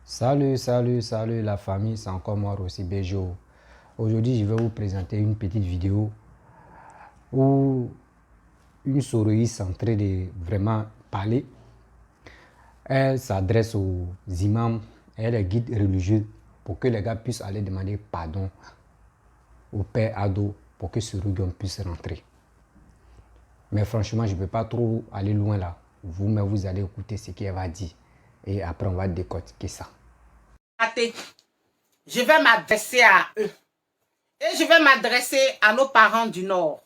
Salut la famille, c'est encore moi Rossi Bejo. Aujourd'hui, je vais vous présenter une petite vidéo où une souris en train de vraiment parler. Elle s'adresse aux imams et les guides religieux pour que les gars puissent aller demander pardon au père ado pour que ce Guillaume puisse rentrer. Mais franchement, je ne peux pas trop aller loin là. Mais vous allez écouter ce qu'elle va dire et après on va décortiquer ça. Je vais m'adresser à eux. Et je vais m'adresser à nos parents du Nord.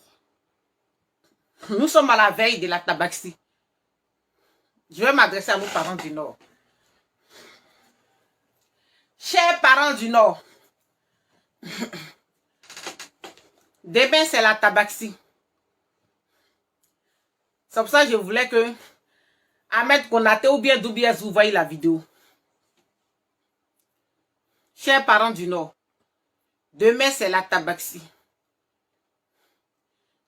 Nous sommes à la veille de la tabaxie. Je vais m'adresser à nos parents du Nord. Chers parents du Nord, demain c'est la tabaxie. C'est pour ça que je voulais que Ahmed Konaté ou bien Doumbia vous voyez la vidéo. Chers parents du Nord, demain c'est la tabaxie.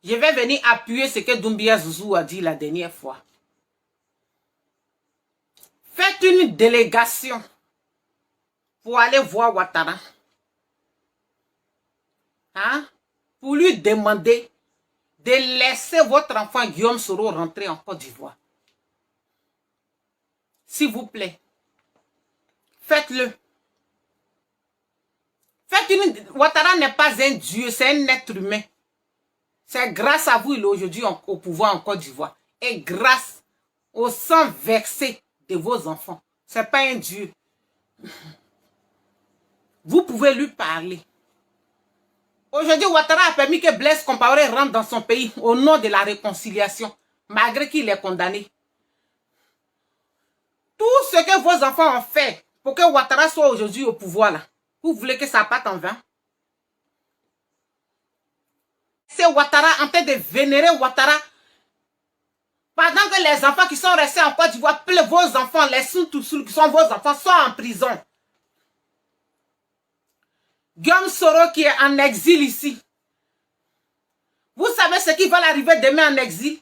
Je vais venir appuyer ce que Doumbia Zouzou a dit la dernière fois. Faites une délégation pour aller voir Ouattara. Hein? Pour lui demander de laisser votre enfant Guillaume Soro rentrer en Côte d'Ivoire. S'il vous plaît, faites-le. Ouattara n'est pas un dieu, c'est un être humain. C'est grâce à vous, il est aujourd'hui au pouvoir en Côte d'Ivoire. Et grâce au sang versé de vos enfants. Ce n'est pas un dieu. Vous pouvez lui parler. Aujourd'hui, Ouattara a permis que Blaise Compaoré rentre dans son pays au nom de la réconciliation, malgré qu'il est condamné. Tout ce que vos enfants ont fait pour que Ouattara soit aujourd'hui au pouvoir, là, vous voulez que ça parte en vain? C'est Ouattara en train de vénérer Ouattara. Pendant que les enfants qui sont restés en Côte d'Ivoire, vos enfants, les Soutoussous qui sont vos enfants, sont en prison. Guillaume Soro qui est en exil ici. Vous savez ce qui va l'arriver demain en exil?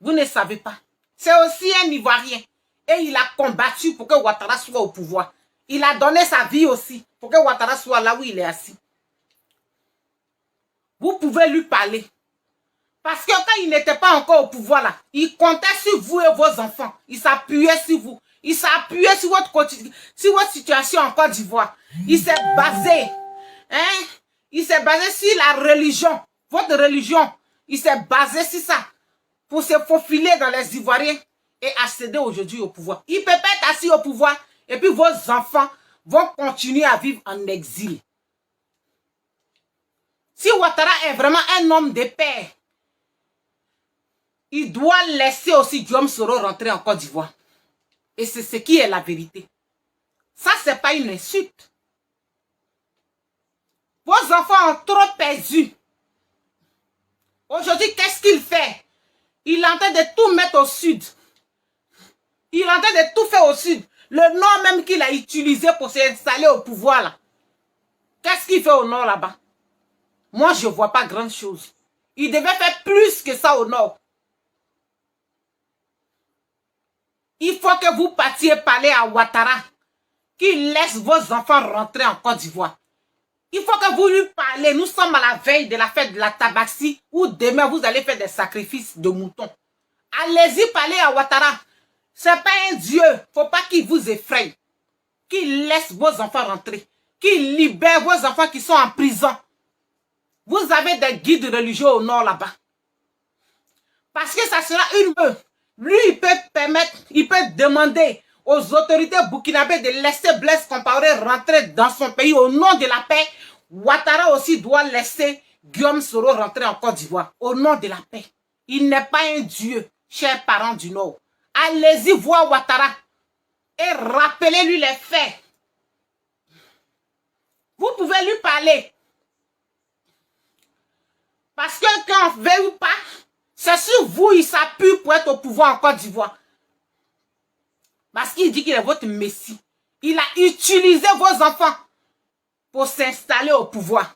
Vous ne savez pas. C'est aussi un Ivoirien. Et il a combattu pour que Ouattara soit au pouvoir. Il a donné sa vie aussi pour que Ouattara soit là où il est assis. Vous pouvez lui parler. Parce que quand il n'était pas encore au pouvoir là, il comptait sur vous et vos enfants. Il s'appuyait sur vous. Il s'appuyait sur votre situation en Côte d'Ivoire. Il s'est basé. Hein? Il s'est basé sur la religion. Votre religion. Il s'est basé sur ça. Pour se faufiler dans les Ivoiriens et accéder aujourd'hui au pouvoir. Il peut pas être assis au pouvoir et puis vos enfants vont continuer à vivre en exil. Si Ouattara est vraiment un homme de paix, il doit laisser aussi Guillaume Soro rentrer en Côte d'Ivoire. Et c'est ce qui est la vérité. Ça, c'est pas une insulte. Vos enfants ont trop perdu. Aujourd'hui, qu'est-ce qu'il fait? Il est en train de tout mettre au sud. Il est en train de tout faire au sud. Le nom même qu'il a utilisé pour s'installer au pouvoir là. Qu'est-ce qu'il fait au nord là-bas? Moi, je ne vois pas grand chose. Il devait faire plus que ça au nord. Il faut que vous partiez parler à Ouattara, qu'il laisse vos enfants rentrer en Côte d'Ivoire. Il faut que vous lui parlez. Nous sommes à la veille de la fête de la tabaxie où demain vous allez faire des sacrifices de moutons. Allez-y parler à Ouattara. Ce n'est pas un dieu. Il ne faut pas qu'il vous effraie. Qu'il laisse vos enfants rentrer. Qu'il libère vos enfants qui sont en prison. Vous avez des guides religieux au nord là-bas. Parce que ça sera une meule. Lui, il peut demander aux autorités burkinabées de laisser Blaise Compaoré rentrer dans son pays au nom de la paix. Ouattara aussi doit laisser Guillaume Soro rentrer en Côte d'Ivoire au nom de la paix. Il n'est pas un dieu, chers parents du Nord. Allez-y voir Ouattara et rappelez-lui les faits. Vous pouvez lui parler. Parce que quand on veut ou pas, c'est sur vous il s'appuie pour être au pouvoir en Côte d'Ivoire. Parce qu'il dit qu'il est votre messie. Il a utilisé vos enfants pour s'installer au pouvoir.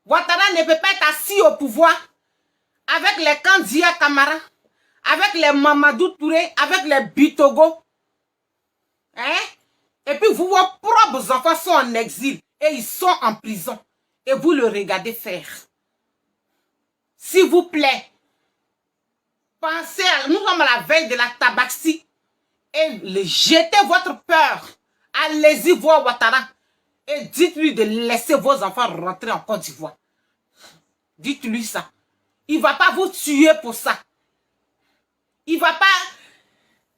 Ouattara ne peut pas être assis au pouvoir avec les Kandia Kamara, avec les Mamadou Touré, avec les Bitogo. Hein? vos propres enfants sont en exil et ils sont en prison et vous le regardez faire. S'il vous plaît, pensez à... Nous sommes à la veille de la tabaxie et jetez votre peur. Allez-y voir Ouattara et dites-lui de laisser vos enfants rentrer en Côte d'Ivoire. Dites-lui ça. Il ne va pas vous tuer pour ça. Il ne va pas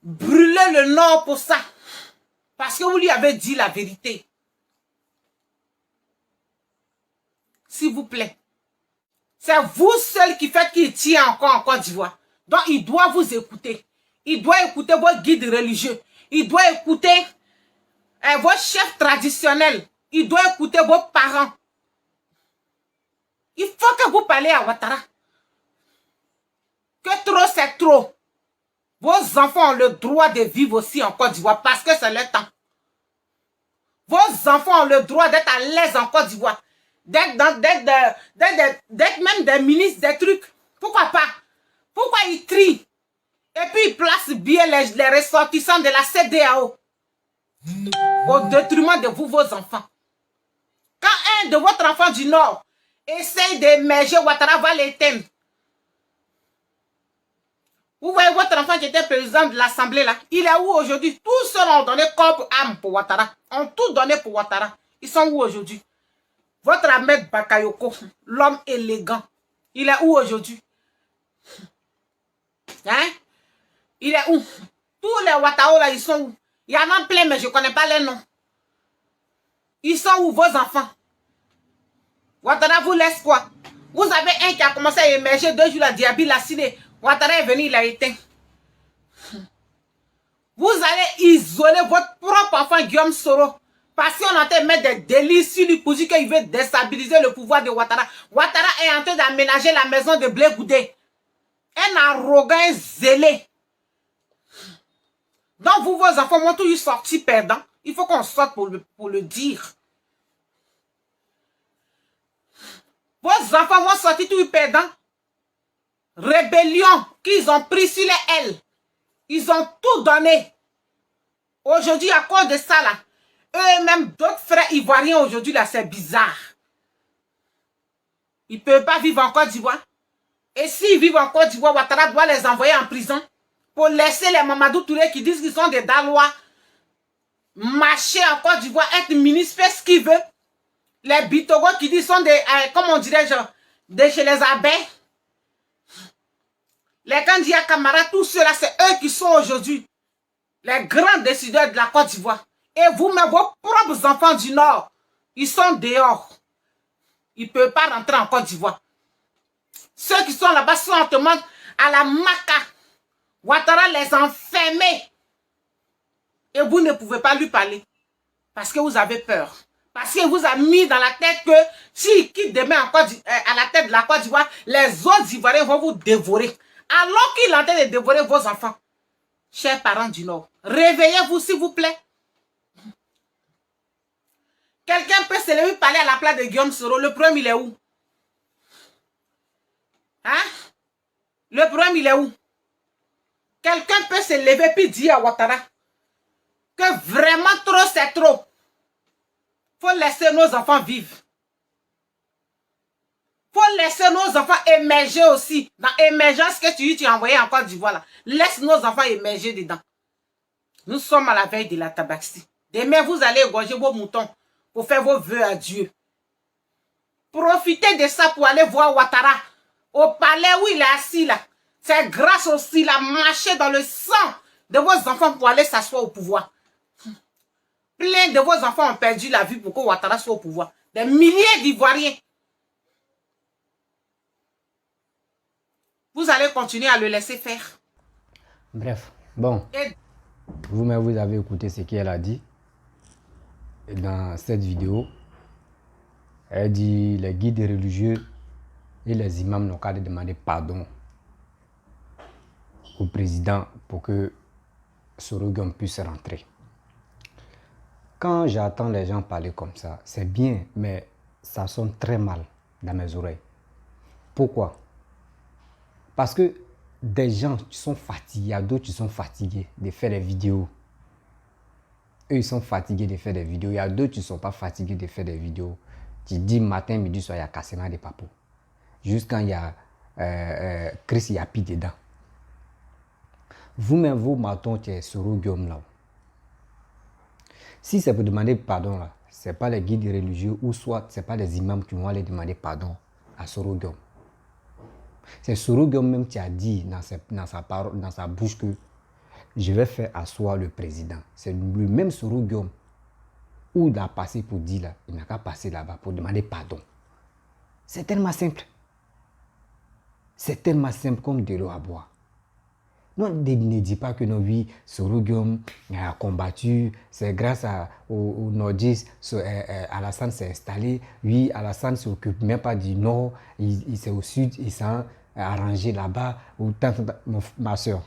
brûler le Nord pour ça. Parce que vous lui avez dit la vérité. S'il vous plaît. C'est vous seul qui faites qu'il tient encore en Côte d'Ivoire. Donc il doit vous écouter. Il doit écouter vos guides religieux. Il doit écouter vos chefs traditionnels. Il doit écouter vos parents. Il faut que vous parlez à Ouattara. Que trop c'est trop. Vos enfants ont le droit de vivre aussi en Côte d'Ivoire parce que c'est leur temps. Vos enfants ont le droit d'être à l'aise en Côte d'Ivoire. D'être même des ministres, des trucs. Pourquoi pas? Pourquoi ils trient? Et puis ils placent bien les ressortissants de la CEDEAO au détriment de vous, vos enfants. Quand un de votre enfant du Nord essaye d'émerger, Ouattara va l'éteindre. Vous voyez votre enfant qui était président de l'Assemblée là, il est où aujourd'hui? Tous ceux ont donné corps âme pour Ouattara. Ont tout donné pour Ouattara. Ils sont où aujourd'hui? Votre Ahmed Bakayoko, l'homme élégant, il est où aujourd'hui? Hein? Il est où? Tous les Ouattao là, ils sont où? Il y en a plein, mais je ne connais pas les noms. Ils sont où vos enfants? Ouattara vous laisse quoi? Vous avez un qui a commencé à émerger 2 jours, la Diaby l'a ciné. Ouattara est venu, il a éteint. Vous allez isoler votre propre enfant Guillaume Soro. Parce qu'on est en train de mettre des délits sur lui pour dire qu'il veut déstabiliser le pouvoir de Ouattara. Ouattara est en train d'aménager la maison de Blé Goudé. Un arrogant zélé. Donc vous, vos enfants vont tous sortir perdants. Il faut qu'on sorte pour le dire. Vos enfants vont sortir tous perdants. Rébellion qu'ils ont pris sur les ailes. Ils ont tout donné. Aujourd'hui, à cause de ça, là, eux-mêmes, d'autres frères ivoiriens aujourd'hui, là, c'est bizarre. Ils ne peuvent pas vivre en Côte d'Ivoire. Et s'ils vivent en Côte d'Ivoire, Ouattara doit les envoyer en prison pour laisser les Mamadou Touré qui disent qu'ils sont des Dalois marcher en Côte d'Ivoire, être ministre, faire ce qu'ils veulent. Les Bitogo qui disent qu'ils sont des, comment on dirait, genre, de chez les abeilles. Les Kandia Camara, tous ceux-là, c'est eux qui sont aujourd'hui les grands décideurs de la Côte d'Ivoire. Et vous-même, vos propres enfants du Nord, ils sont dehors. Ils ne peuvent pas rentrer en Côte d'Ivoire. Ceux qui sont là-bas sont en demande à la Maca. Ouattara les a enfermés. Et vous ne pouvez pas lui parler. Parce que vous avez peur. Parce qu'il vous a mis dans la tête que s'il quitte demain à la tête de la Côte d'Ivoire, les autres Ivoiriens vont vous dévorer. Alors qu'il est en train de dévorer vos enfants. Chers parents du Nord, réveillez-vous s'il vous plaît. Quelqu'un peut se lever parler à la place de Guillaume Soro. Le problème, il est où? Hein? Le problème, il est où? Quelqu'un peut se lever puis dire à Ouattara que vraiment trop, c'est trop. Il faut laisser nos enfants vivre. Il faut laisser nos enfants émerger aussi. Dans l'émergence que tu as envoyé en Côte d'Ivoire là. Laisse nos enfants émerger dedans. Nous sommes à la veille de la tabaxie. Demain, vous allez égorger vos moutons pour faire vos vœux à Dieu. Profitez de ça pour aller voir Ouattara au palais où il est assis là. C'est grâce aussi qu'il a marché dans le sang de vos enfants pour aller s'asseoir au pouvoir. Plein de vos enfants ont perdu la vie pour que Ouattara soit au pouvoir. Des milliers d'Ivoiriens. Vous allez continuer à le laisser faire. Bref, bon. Vous-même, vous avez écouté ce qu'elle a dit. Et dans cette vidéo, elle dit les guides religieux et les imams n'ont qu'à demander pardon au président pour que Soro-Wiwa puisse rentrer. Quand j'entends les gens parler comme ça, c'est bien, mais ça sonne très mal dans mes oreilles. Pourquoi? Parce que des gens qui sont fatigués, il y a d'autres qui sont fatigués de faire des vidéos. Eux, ils sont fatigués de faire des vidéos. Il y a d'autres qui ne sont pas fatigués de faire des vidéos. Tu dis matin, midi, soir, il y a Kassena de Papo. Juste quand il y a Chris Yapi dedans. Vous-même, vos matons, tu es Soro Guillaume là. Si c'est pour demander pardon là, ce n'est pas les guides religieux ou soit ce n'est pas les imams qui vont aller demander pardon à Soro Guillaume. C'est Soro Guillaume même qui a dit dans sa bouche que je vais faire asseoir le président. C'est le même Soro Guillaume où il a passé pour dire là, il n'a qu'à passer là-bas pour demander pardon. C'est tellement simple. C'est tellement simple comme de l'eau à boire. Non, ne dis pas que non, oui, Soro Guillaume a combattu, c'est grâce aux nordistes, Alassane s'est installé. Oui, Alassane ne s'occupe même pas du nord, il c'est au sud, il s'est arrangé là-bas. Ma soeur,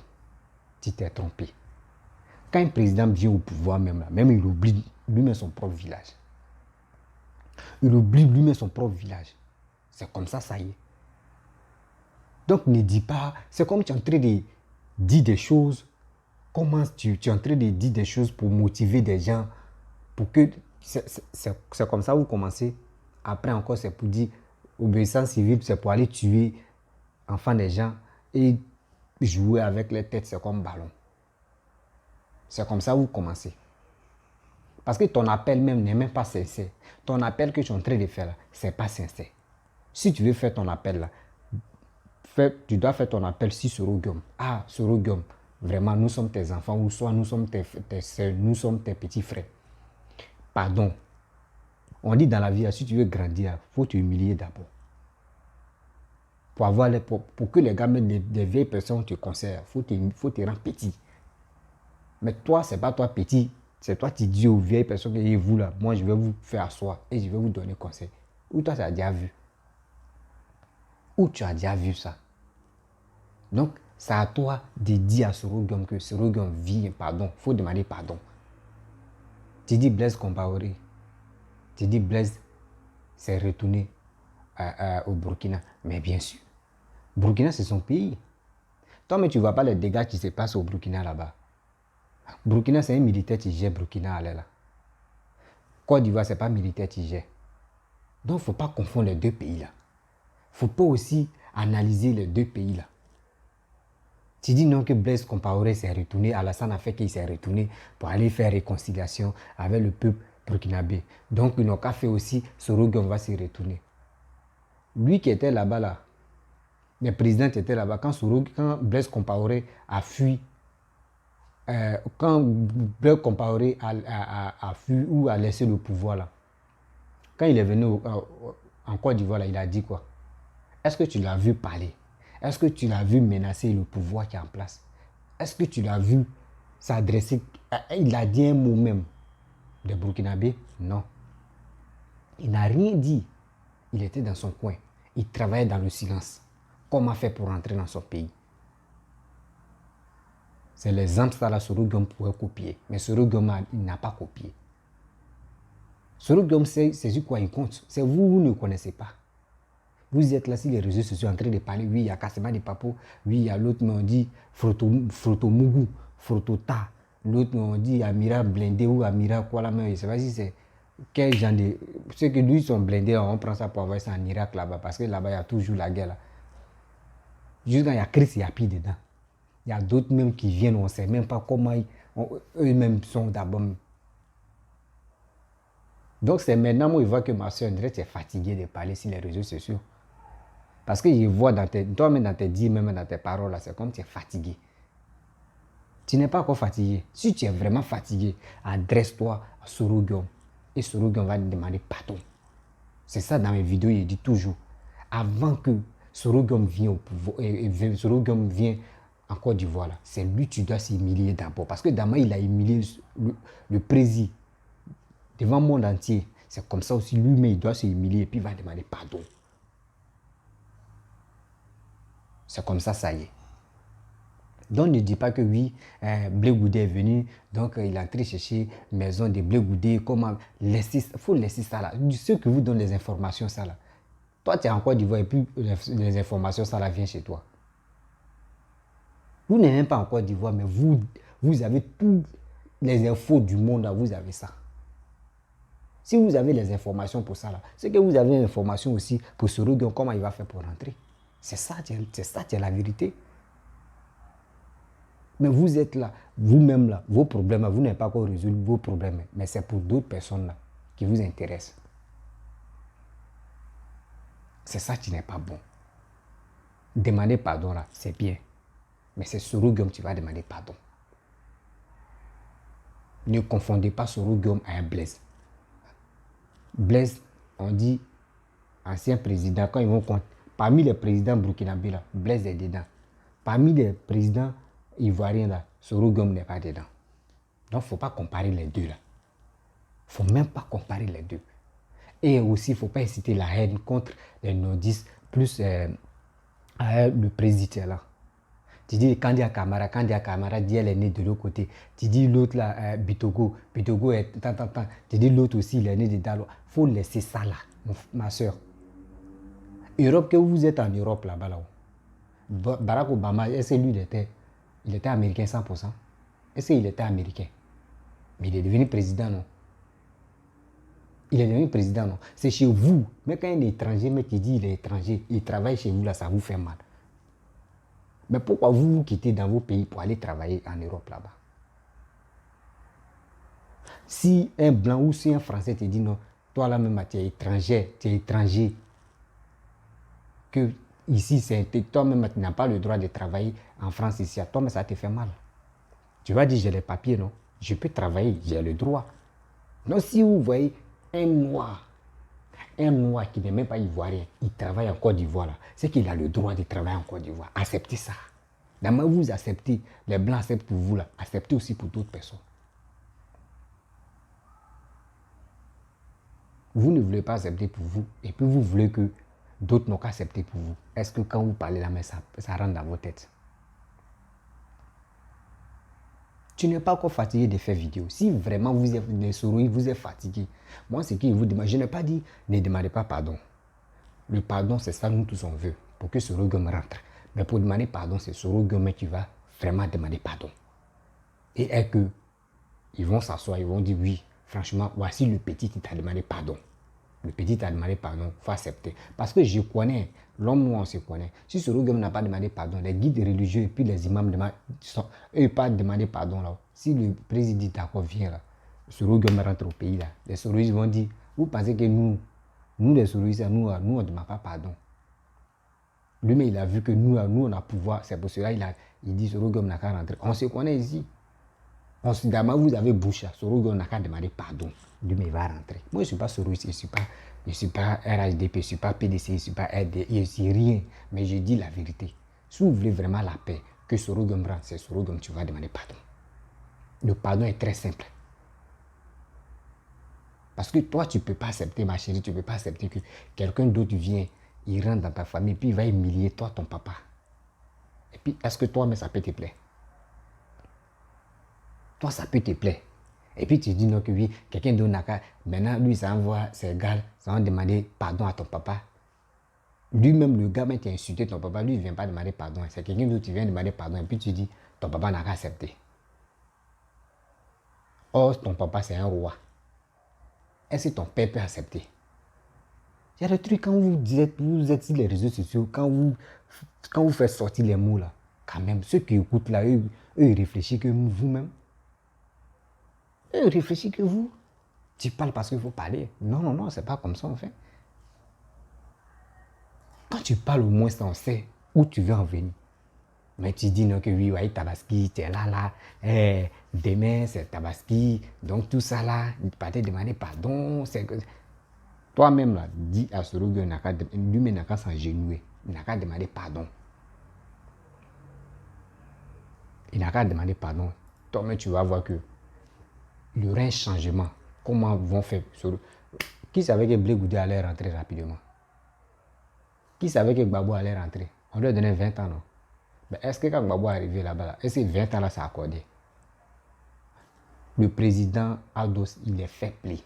tu t'es trompé. Quand un président vient au pouvoir même là, même il oublie lui-même son propre village. Il oublie lui-même son propre village. C'est comme ça y est. Donc ne dis pas, c'est comme tu es en train de dire des choses, comment tu es en train de dire des choses pour motiver des gens, pour que, c'est comme ça vous commencez. Après encore c'est pour dire, obéissance civile, c'est pour aller tuer enfants des gens et jouer avec les têtes, c'est comme ballon. C'est comme ça vous commencez. Parce que ton appel même n'est même pas sincère. Ton appel que tu es en train de faire là, c'est pas sincère. Si tu veux faire ton appel là, tu dois faire ton appel si Soro Guillaume. Ah, Soro Guillaume, vraiment, nous sommes tes enfants ou soit nous sommes tes soeurs, nous sommes tes petits frères. Pardon. On dit dans la vie, si tu veux grandir, il faut te humilier d'abord. Pour que les gars, même des vieilles personnes te conservent, il faut te rendre petit. Mais toi, ce n'est pas toi petit. C'est toi qui dis aux vieilles personnes que vous là, moi je vais vous faire asseoir et je vais vous donner conseil. Ou toi, tu as déjà vu. Ou tu as déjà vu ça. Donc, c'est à toi de dire à Soro Guillaume que Soro Guillaume vit pardon. Il faut demander pardon. Tu dis Blaise Compaoré. Tu dis Blaise s'est retourné au Burkina. Mais bien sûr, Burkina c'est son pays. Toi, mais tu ne vois pas les dégâts qui se passent au Burkina là-bas. Burkina, c'est un militaire qui gère Burkina là. Côte d'Ivoire, ce n'est pas militaire qui gère. Donc, il ne faut pas confondre les deux pays là. Il ne faut pas aussi analyser les deux pays là. Tu dis non que Blaise Compaoré s'est retourné, Alassane a fait qu'il s'est retourné pour aller faire réconciliation avec le peuple burkinabé. Donc, ils n'ont qu'à faire aussi, Soro Guillaume va s'y retourner. Lui qui était là-bas là, le président qui était là-bas, quand Blaise Compaoré a fui, quand Blaise Compaoré a fui ou a laissé le pouvoir là, quand il est venu en Côte d'Ivoire là, il a dit quoi? Est-ce que tu l'as vu parler? Est-ce que tu l'as vu menacer le pouvoir qui est en place? Est-ce que tu l'as vu s'adresser? Il a dit un mot même de Burkinabé? Non. Il n'a rien dit. Il était dans son coin. Il travaillait dans le silence. Comment faire pour rentrer dans son pays? C'est l'exemple ça là, Soro Guillaume pourrait copier. Mais Soro Guillaume, il n'a pas copié. Soro Guillaume, c'est sur quoi il compte. C'est vous ne connaissez pas. Vous êtes là sur les réseaux sociaux en train de parler. Oui, il y a Kassema de Papo. Oui, il y a l'autre, mais on dit Froto Mougou, Froto Ta. L'autre, mais on dit Amira blindé ou Amira quoi là. Mais je ne sais pas si c'est quel genre de. Ceux que lui sont blindés, on prend ça pour envoyer ça en Irak là-bas. Parce que là-bas, il y a toujours la guerre là. Juste quand il y a Chris Yapi dedans. Il y a d'autres même qui viennent, on ne sait même pas comment eux-mêmes sont d'abord. Donc c'est maintenant moi je vois que ma soeur André, tu es fatiguée de parler sur les réseaux sociaux. Parce que je vois toi-même dans tes dires, même dans tes paroles, là, c'est comme tu es fatigué. Tu n'es pas encore fatigué. Si tu es vraiment fatigué, adresse-toi à Soro Guillaume. Et Soro Guillaume va te demander pardon. C'est ça dans mes vidéos, je dis toujours. Avant que Soro Guillaume vienne au pouvoir, Soro Guillaume vienne en Côte d'Ivoire, c'est lui que tu dois s'humilier d'abord. Parce que d'abord, il a humilié le président devant le monde entier. C'est comme ça aussi, lui-même, il doit se humilier et puis il va demander pardon. C'est comme ça y est. Donc ne dis pas que oui, Blé Goudé est venu, donc il a entré chercher maison de Blé Goudé, comment laisser, il faut laisser ça là. Ceux qui vous donnent les informations, ça là. Toi, tu es en Côte d'Ivoire et puis les informations, ça là vient chez toi. Vous n'êtes même pas en Côte d'Ivoire, mais vous avez tout les infos du monde, là, vous avez ça. Si vous avez les informations pour ça, là, c'est que vous avez l'information aussi pour Soro Guillaume, comment il va faire pour rentrer. C'est ça qui est la vérité. Mais vous êtes là, vous-même là, vos problèmes, vous n'avez pas encore résolu vos problèmes, mais c'est pour d'autres personnes là qui vous intéressent. C'est ça qui n'est pas bon. Demander pardon là, c'est bien. Mais c'est Soro Guillaume qui va demander pardon. Ne confondez pas Soro Guillaume à un Blaise. Blaise, on dit ancien président, quand ils vont compter, parmi les présidents burkinabés là, Blaise est dedans. Parmi les présidents ivoiriens là, Soro Guillaume n'est pas dedans. Donc il ne faut pas comparer les deux là. Il ne faut même pas comparer les deux. Et aussi, il ne faut pas inciter la haine contre les nordistes, plus le président là. Tu dis Kandia Kamara dit elle est née de l'autre côté. Tu dis l'autre là, Bitogo est tant. Tu dis l'autre aussi, il est né de Dalo. Il faut laisser ça là, ma soeur. Europe, que vous êtes en Europe là-bas là. Barack Obama, est-ce que lui il était américain 100%? Est-ce qu'il était américain? Mais il est devenu président, non? Il est devenu président, non? C'est chez vous. Mais quand il est étranger, mais qui dit il est étranger, il travaille chez vous là, ça vous fait mal. Mais pourquoi vous quittez dans vos pays pour aller travailler en Europe là-bas? Si un blanc ou si un français te dit non, toi là même tu es étranger, que ici c'est toi-même tu n'as pas le droit de travailler en France ici, à toi mais ça te fait mal. Tu vas dire j'ai les papiers, non? Je peux travailler, j'ai le droit. Non, si vous voyez un noir qui n'est même pas ivoirien, il travaille en Côte d'Ivoire, c'est qu'il a le droit de travailler en Côte d'Ivoire. Acceptez ça. D'abord, vous acceptez, les blancs acceptent pour vous, là. Acceptez aussi pour d'autres personnes. Vous ne voulez pas accepter pour vous, et puis vous voulez que d'autres n'ont qu'à accepter pour vous. Est-ce que quand vous parlez là, mais ça rentre dans vos têtes? Tu n'es pas encore fatigué de faire vidéo. Si vraiment vous êtes des souris, vous êtes fatigué. Moi, ce que je vous demande, je n'ai pas dit ne demandez pas pardon. Le pardon, c'est ça, nous tous on veut, pour que Soro Guillaume rentre. Mais pour demander pardon, c'est Soro Guillaume qui va vraiment demander pardon. Et est que ils vont s'asseoir, ils vont dire oui, franchement, voici le petit qui t'a demandé pardon. Le petit t'a demandé pardon, il faut accepter. Parce que je connais, l'homme, nous, on se connaît. Si Soro Guillaume n'a pas demandé pardon, les guides religieux et puis les imams eux, pas demandé pardon là. Si le président d'accord vient là, Soro Guillaume rentre au pays là, les Soroïs vont dire, vous pensez que nous les Soroïs, nous, on ne demande pas pardon. Lui, mais il a vu que nous, on a pouvoir. C'est pour cela il dit Soro Guillaume n'a qu'à rentrer. On se connaît ici. D'abord, vous avez bouche. Soro Guillaume n'a qu'à demander pardon. Lui, mais il va rentrer. Moi, je ne suis pas Soroïs, je ne suis pas RHDP, je ne suis pas PDC, je ne suis pas RD, je ne suis rien. Mais je dis la vérité. Si vous voulez vraiment la paix, que Soro Guillaume rentre, c'est Soro Guillaume, tu vas demander pardon. Le pardon est très simple. Parce que toi, tu ne peux pas accepter, ma chérie, tu ne peux pas accepter que quelqu'un d'autre vient, il rentre dans ta famille, puis il va humilier toi, ton papa. Et puis, est-ce que toi, mais ça peut te plaire? Toi, ça peut te plaire. Et puis, tu dis non, que oui, quelqu'un d'autre n'a qu'à. Maintenant, lui, ça envoie ses gars, ça va demander pardon à ton papa. Lui-même, le gars, qui a insulté ton papa, lui, il ne vient pas demander pardon. C'est quelqu'un d'autre qui vient demander pardon. Et puis, tu dis, ton papa n'a qu'à accepter. Or, ton papa, c'est un roi. Est-ce que ton père peut accepter? Il y a des trucs, quand vous êtes sur les réseaux sociaux, quand vous faites sortir les mots là, quand même, ceux qui écoutent là, eux ils réfléchissent que vous-même. Eux, ils réfléchissent que vous. Tu parles parce qu'il faut parler. Non, c'est pas comme ça en fait. Quand tu parles, au moins, on sait où tu veux en venir. Mais tu dis non, que oui, ouais, Tabaski, tu es là, demain c'est Tabaski, donc tout ça là, il peut te demander pardon. Toi-même là, dis à Soro Guillaume, lui-même n'a qu'à s'engenouiller, il n'a qu'à demander pardon. Il n'a qu'à demander pardon. Toi-même, tu vas voir que il y aura un changement. Comment vont faire Soro? Qui savait que Blé Goudé allait rentrer rapidement? Qui savait que Gbagbo allait rentrer? On lui a donné 20 ans, non? Mais est-ce que quand Gbagbo est arrivé là-bas, est-ce que 20 ans là, ça a accordé? Le président Ados, il est fait play.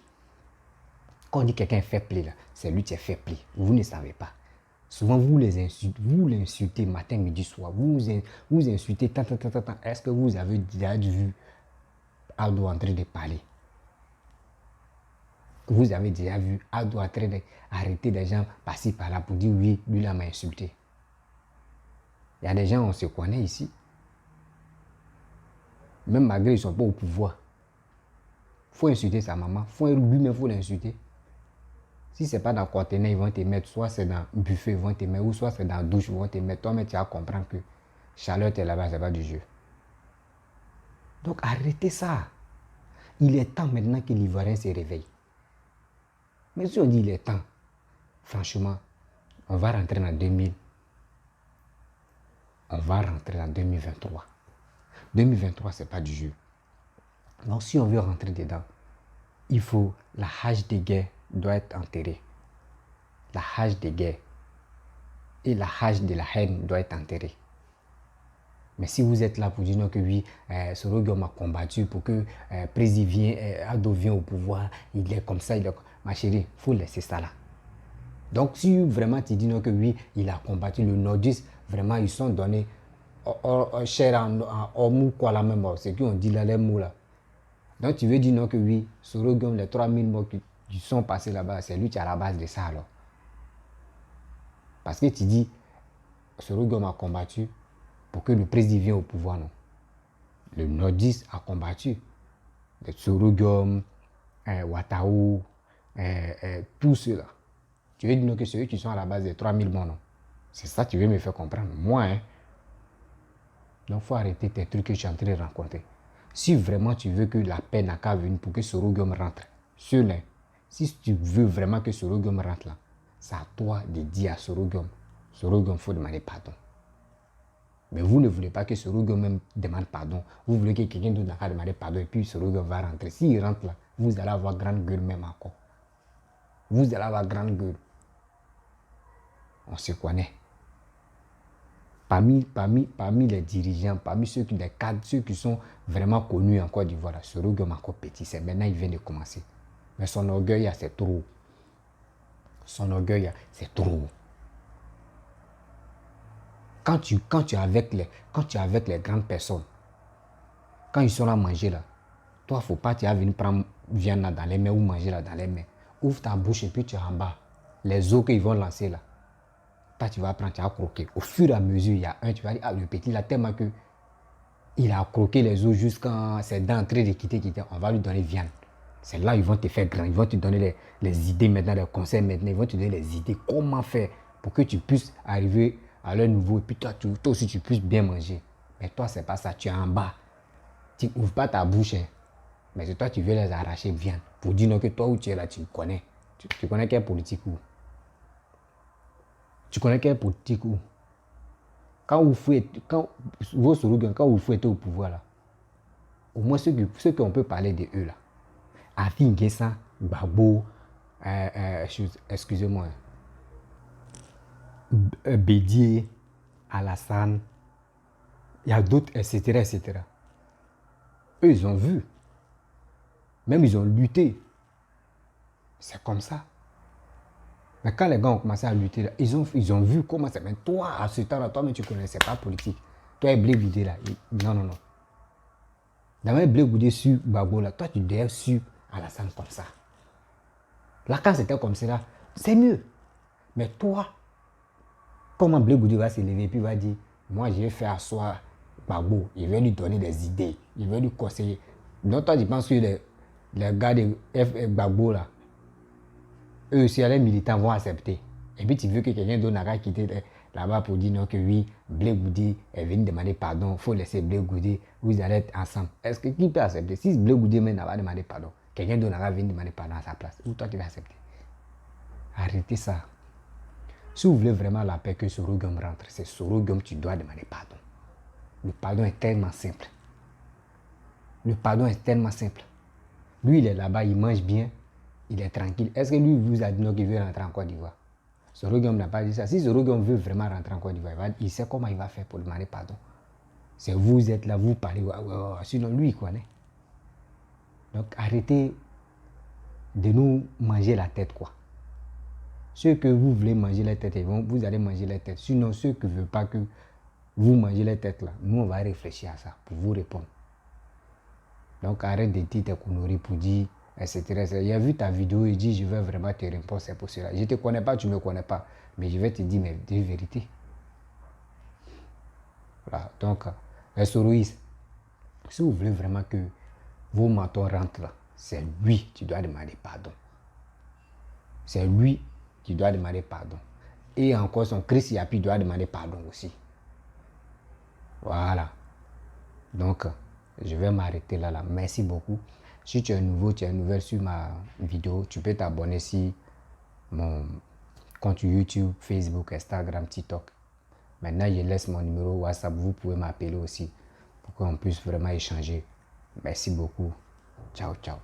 Quand on dit quelqu'un est fait play, là, c'est lui qui est fait play. Vous ne savez pas. Souvent, vous l'insultez matin, midi, soir. Vous insultez tant. Est-ce que vous avez déjà vu Ado en train de parler. Vous avez déjà vu Ado en train d'arrêter des gens par-ci par-là pour dire oui, lui là m'a insulté. Il y a des gens, on se connaît ici. Même malgré qu'ils ne sont pas au pouvoir. Il faut insulter sa maman. Lui-même, il faut l'insulter. Si ce n'est pas dans le conteneur, ils vont te mettre. Soit c'est dans le buffet, ils vont te mettre. Ou soit c'est dans la douche, ils vont te mettre. Toi-même, tu vas comprendre que Charlotte est là-bas, ce n'est pas du jeu. Donc arrêtez ça. Il est temps maintenant que l'Ivoirien se réveille. Mais si on dit il est temps, franchement, on va rentrer en 2000. On va rentrer en 2023. 2023, ce n'est pas du jeu. Donc si on veut rentrer dedans, il faut, la hache des guerres doit être enterrée. La hache des guerres et la hache de la haine doit être enterrée. Mais si vous êtes là pour dire non que oui, Sorogum a combattu pour que président Ado vienne au pouvoir, il est comme ça, il est comme... Ma chérie, il faut laisser ça là. Donc si vraiment tu dis non que oui, il a combattu le nordiste, vraiment ils sont donnés cher en homme quoi la même mort, c'est qu'on dit là les mots là. Donc tu veux dire non que oui, Sorogum, les 3000 morts qui sont passés là-bas, c'est lui qui est à la base de ça alors. Parce que tu dis, Sorogum a combattu pour que le président vienne au pouvoir, non. Le nordiste a combattu. Les Sorogum, Ouattara, tous ceux-là. Tu veux dire non que c'est eux qui sont à la base des 3000 morts, non. C'est ça que tu veux me faire comprendre. Moi, hein. Donc, il faut arrêter tes trucs que je suis en train de rencontrer. Si vraiment tu veux que la paix n'a qu'à venir pour que Sorogum rentre, si tu veux vraiment que Sorogum rentre là, c'est à toi de dire à Sorogum, il faut demander pardon. Mais vous ne voulez pas que Sorogum même demande pardon. Vous voulez que quelqu'un d'autre n'a qu'à demander pardon et puis Sorogum va rentrer. S'il rentre là, vous allez avoir grande gueule même encore. Vous allez avoir grande gueule. On se connaît. Parmi les dirigeants, parmi les cadres, ceux qui sont vraiment connus en Côte d'Ivoire, Sorogum encore petit, c'est maintenant il vient de commencer. Mais son orgueil, c'est trop. Son orgueil, c'est trop. Quand tu es avec les grandes personnes, quand ils sont là à manger là, toi, il ne faut pas tu vas venir prendre viande là dans les mains ou manger là dans les mains. Ouvre ta bouche et puis tu es en bas. Les os qu'ils vont lancer là. Toi, tu vas prendre, tu vas croquer. Au fur et à mesure, il y a un, tu vas dire, ah, le petit, là, tellement que il a croqué les os jusqu'à ses dents en train de quitter. On va lui donner viande. C'est là ils vont te faire grand. Ils vont te donner les idées maintenant, les conseils maintenant. Ils vont te donner les idées, comment faire pour que tu puisses arriver à leur niveau. Et puis toi aussi, tu puisses bien manger. Mais toi, c'est pas ça. Tu es en bas. Tu n'ouvres pas ta bouche. Hein. Mais c'est toi, tu veux les arracher viande. Pour dire non, que toi où tu es là, tu connais. Tu connais quelle politique où? Tu connais quelle politique où? Quand vous fouettez au pouvoir là, au moins ceux qu'on peut parler de eux là, Afi N'Guessan, Gbagbo, excusez-moi, Bédié, Alassane, il y a d'autres, etc., etc. Eux, ils ont vu. Même ils ont lutté. C'est comme ça. Mais quand les gars ont commencé à lutter, là, ils ont vu comment c'est. Mais toi, à ce temps-là, toi-même, tu ne connaissais pas politique. Toi, Blé Goudé, là. Non. D'abord, Blé Goudé sur Gbagbo, là. Toi, tu devais sur Alassane comme ça. Là, quand c'était comme ça, là, c'est mieux. Mais toi, comment Blé Goudé va se lever et puis va dire, moi, je vais faire asseoir Gbagbo. Il va lui donner des idées. Il va lui conseiller. Donc, toi, tu penses que les gars de Gbagbo, là, eux aussi, les militants vont accepter. Et puis tu veux que quelqu'un d'autre n'a qu'à quitter là-bas pour dire non que oui, Blé Goudé est venu demander pardon, il faut laisser Blé Goudé, vous allez être ensemble. Est-ce que qui peut accepter? Si Blé Goudé même n'a pas demandé pardon, quelqu'un d'autre n'a qu'à venir demander pardon à sa place. Ou toi qui vas accepter? Arrêtez ça. Si vous voulez vraiment la paix que Sorogum rentre, c'est Sorogum tu dois demander pardon. Le pardon est tellement simple. Le pardon est tellement simple. Lui, il est là-bas, il mange bien. Il est tranquille. Est-ce que lui vous a dit non qu'il veut rentrer en Côte d'Ivoire? Sorogum n'a pas dit ça. Si Sorogum veut vraiment rentrer en Côte d'Ivoire, il sait comment il va faire pour demander pardon. C'est vous êtes là, vous parlez. Sinon, lui, il connaît. Donc, arrêtez de nous manger la tête, quoi. Ceux que vous voulez manger la tête, vous allez manger la tête. Sinon, ceux qui ne veulent pas que vous mangez la tête, là, nous, on va réfléchir à ça pour vous répondre. Donc arrête de dire tes conneries pour dire, etc. Il a vu ta vidéo et dit, je vais vraiment te répondre, c'est pour cela. Je ne te connais pas, tu ne me connais pas. Mais je vais te dire mes deux vérités. Voilà. Donc, Soroïs, si vous voulez vraiment que vos mentons rentrent là, c'est lui qui doit demander pardon. C'est lui qui doit demander pardon. Et encore son Chris Yapi doit demander pardon aussi. Voilà. Donc, je vais m'arrêter là. Merci beaucoup. Si tu es nouveau, tu es nouvelle sur ma vidéo, tu peux t'abonner sur mon compte YouTube, Facebook, Instagram, TikTok. Maintenant, je laisse mon numéro WhatsApp. Vous pouvez m'appeler aussi pour qu'on puisse vraiment échanger. Merci beaucoup. Ciao, ciao.